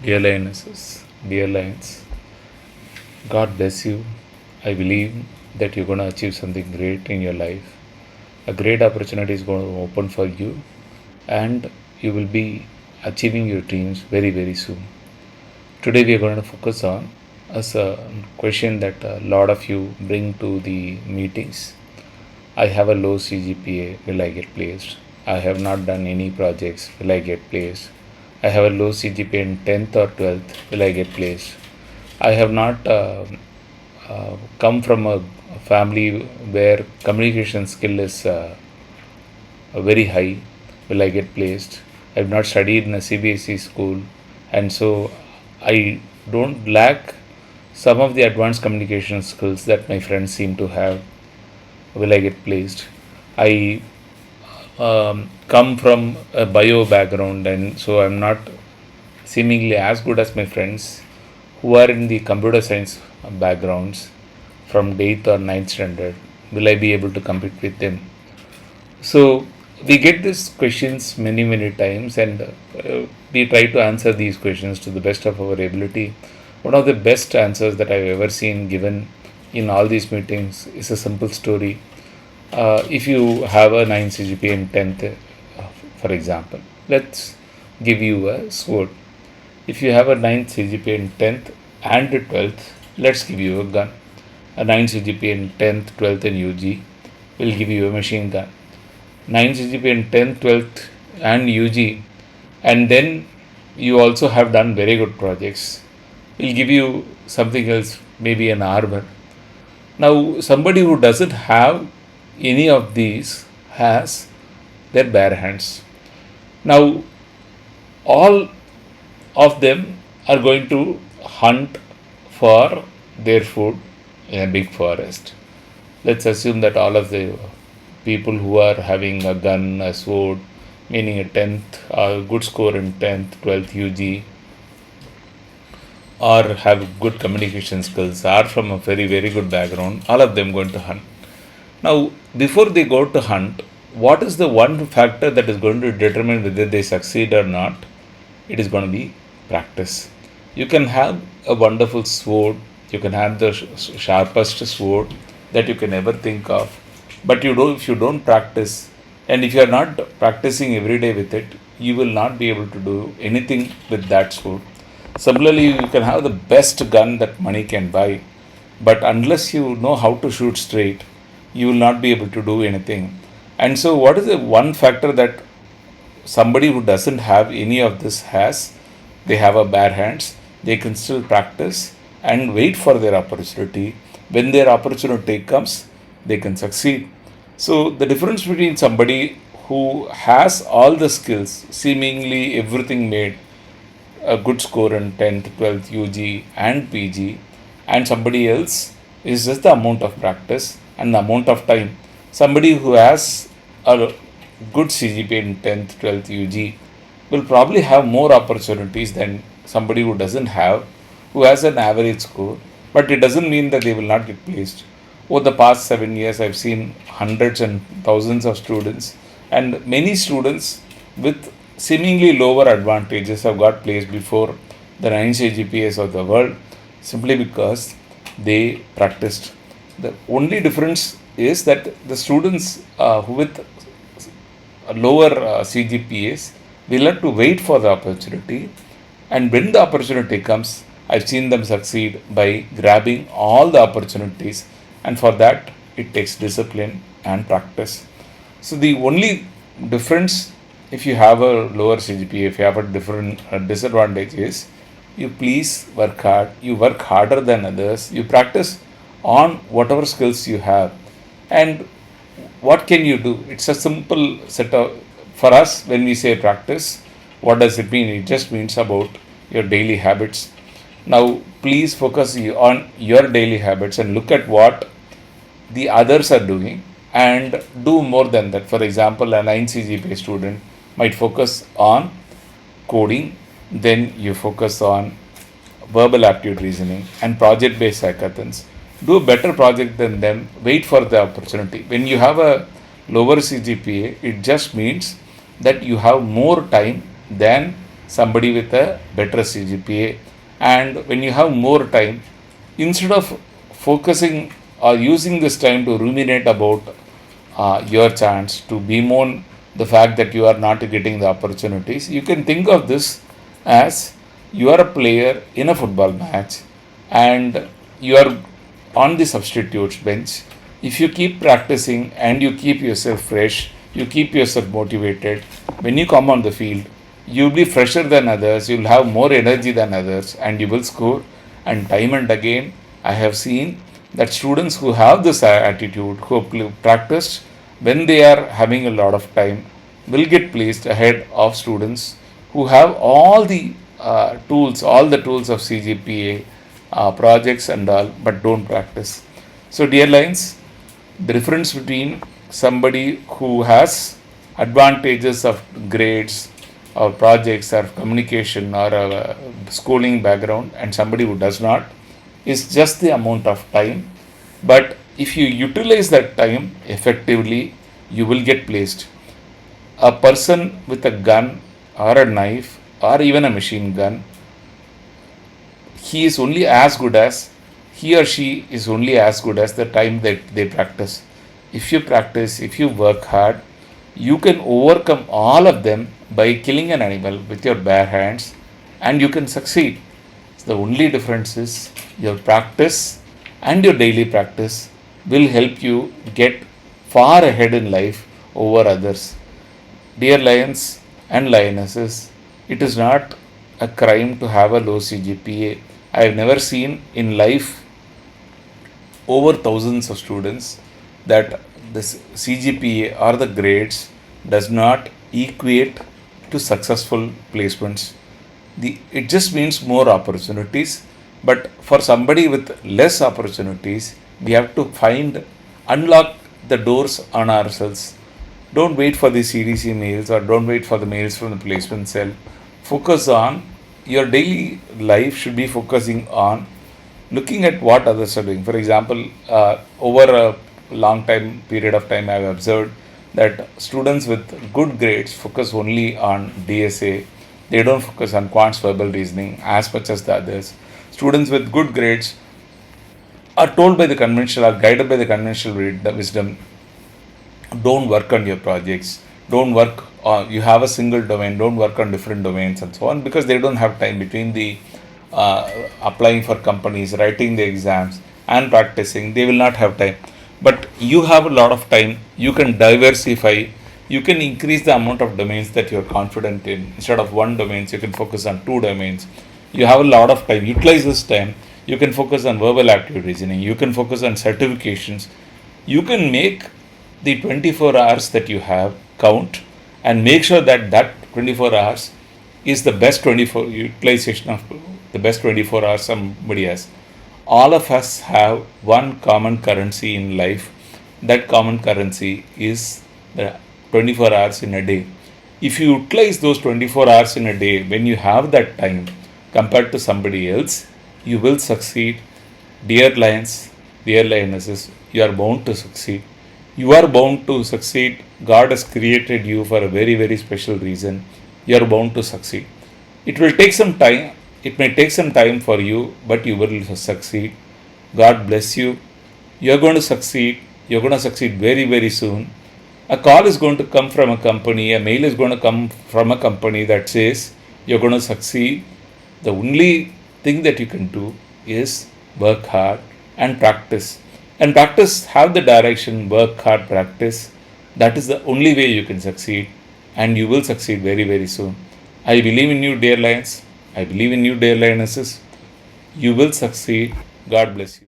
Dear lionesses, dear lions, God bless you. I believe that you're going to achieve something great in your life. A great opportunity is going to open for you, and you will be achieving your dreams very, very soon. Today, we are going to focus on a question that a lot of you bring to the meetings. I have a low CGPA, will I get placed? I have not done any projects, will I get placed? I have a low CGPA in 10th or 12th, will I get placed? I have not come from a family where communication skill is very high, will I get placed? I have not studied in a CBSE school, and so I don't lack some of the advanced communication skills that my friends seem to have. Will I get placed? I come from a bio background, and so I'm not seemingly as good as my friends who are in the computer science backgrounds from 8th or ninth standard. Will I be able to compete with them? So we get these questions many, many times, and we try to answer these questions to the best of our ability. One of the best answers that I've ever seen given in all these meetings is a simple story. If you have a 9 CGPA in 10th, for example, let's give you a sword. If you have a 9 CGPA in 10th and 12th, let's give you a gun. A 9 CGPA in 10th, 12th, and UG will give you a machine gun. 9 CGPA in 10th, 12th, and UG, and then you also have done very good projects, will give you something else, maybe an armor. Now, somebody who doesn't have any of these has their bare hands. Now, all of them are going to hunt for their food in a big forest. Let's assume that all of the people who are having a gun, a sword, meaning a 10th, a good score in 10th, 12th UG, or have good communication skills, are from a very, very good background, all of them going to hunt. Now, before they go to hunt, what is the one factor that is going to determine whether they succeed or not? It is going to be practice. You can have a wonderful sword, you can have the sharpest sword that you can ever think of, but if you don't practice, and if you are not practicing every day with it, you will not be able to do anything with that sword. Similarly, you can have the best gun that money can buy, but unless you know how to shoot straight, you will not be able to do anything. And so, what is the one factor that somebody who doesn't have any of this has? They have a bare hands, they can still practice and wait for their opportunity. When their opportunity comes, they can succeed. So, the difference between somebody who has all the skills, seemingly everything made, a good score in 10th, 12th, UG, and PG, and somebody else is just the amount of practice and the amount of time. Somebody who has a good CGPA in 10th, 12th, UG will probably have more opportunities than somebody who doesn't have, who has an average score, but it doesn't mean that they will not get placed. Over the past 7 years, I've seen hundreds and thousands of students, and many students with seemingly lower advantages have got placed before the 9 CGPAs of the world simply because they practiced. The only difference is that the students who with lower CGPAs will have to wait for the opportunity, and when the opportunity comes, I've seen them succeed by grabbing all the opportunities, and for that it takes discipline and practice. So the only difference, if you have a lower CGPA, if you have a different disadvantage, is you please work hard, you work harder than others, you practice on whatever skills you have. And what can you do? It's a simple set of, for us, when we say practice, what does it mean? It just means about your daily habits. Now, please focus on your daily habits and look at what the others are doing and do more than that. For example, a 9 CGPA student might focus on coding, then you focus on verbal aptitude reasoning and project based hackathons. Do a better project than them, wait for the opportunity. When you have a lower CGPA, it just means that you have more time than somebody with a better CGPA. And when you have more time, instead of focusing or using this time to ruminate about your chance, to bemoan the fact that you are not getting the opportunities, you can think of this as you are a player in a football match and you are on the substitutes bench. If you keep practicing and you keep yourself fresh, you keep yourself motivated, when you come on the field, you'll be fresher than others, you'll have more energy than others, and you will score. And time and again, I have seen that students who have this attitude, who practiced when they are having a lot of time, will get placed ahead of students who have all the tools of CGPA, projects and all, but don't practice. So, dear Lions, the difference between somebody who has advantages of grades or projects or communication or a schooling background and somebody who does not is just the amount of time. But if you utilize that time effectively, you will get placed. A person with a gun or a knife or even a machine gun, he is only as good as he or she is only as good as the time that they practice. If you practice, if you work hard, you can overcome all of them by killing an animal with your bare hands and you can succeed. The only difference is your practice and your daily practice will help you get far ahead in life over others. Dear lions and lionesses, it is not a crime to have a low CGPA. I have never seen in life over thousands of students that this CGPA or the grades does not equate to successful placements. It just means more opportunities, but for somebody with less opportunities, we have to unlock the doors on ourselves. Don't wait for the CDC mails or don't wait for the mails from the placement cell. Focus on your daily life, should be focusing on looking at what others are doing. For example, over a long time period of time, I have observed that students with good grades focus only on DSA. They don't focus on quants verbal reasoning as much as the others. Students with good grades are told by the conventional or guided by the conventional wisdom, don't work on your projects, don't work on, you have a single domain, don't work on different domains and so on, because they don't have time between the applying for companies, writing the exams and practicing. They will not have time. But you have a lot of time, you can diversify, you can increase the amount of domains that you are confident in. Instead of one domain, you can focus on two domains. You have a lot of time, utilize this time. You can focus on verbal aptitude reasoning, you can focus on certifications, you can make the 24 hours that you have count and make sure that that 24 hours is the best 24 utilization of the best 24 hours somebody has. All of us have one common currency in life. That common currency is the 24 hours in a day. If you utilize those 24 hours in a day, when you have that time compared to somebody else, you will succeed. Dear lions, dear lionesses, you are bound to succeed. You are bound to succeed. God has created you for a very, very special reason. You are bound to succeed. It will take some time. It may take some time for you, but you will succeed. God bless you. You are going to succeed. You are going to succeed very, very soon. A call is going to come from a company. A mail is going to come from a company that says you are going to succeed. The only thing that you can do is work hard and practice. And practice, have the direction, work hard, practice. That is the only way you can succeed. And you will succeed very, very soon. I believe in you, dear lions. I believe in you, dear lionesses. You will succeed. God bless you.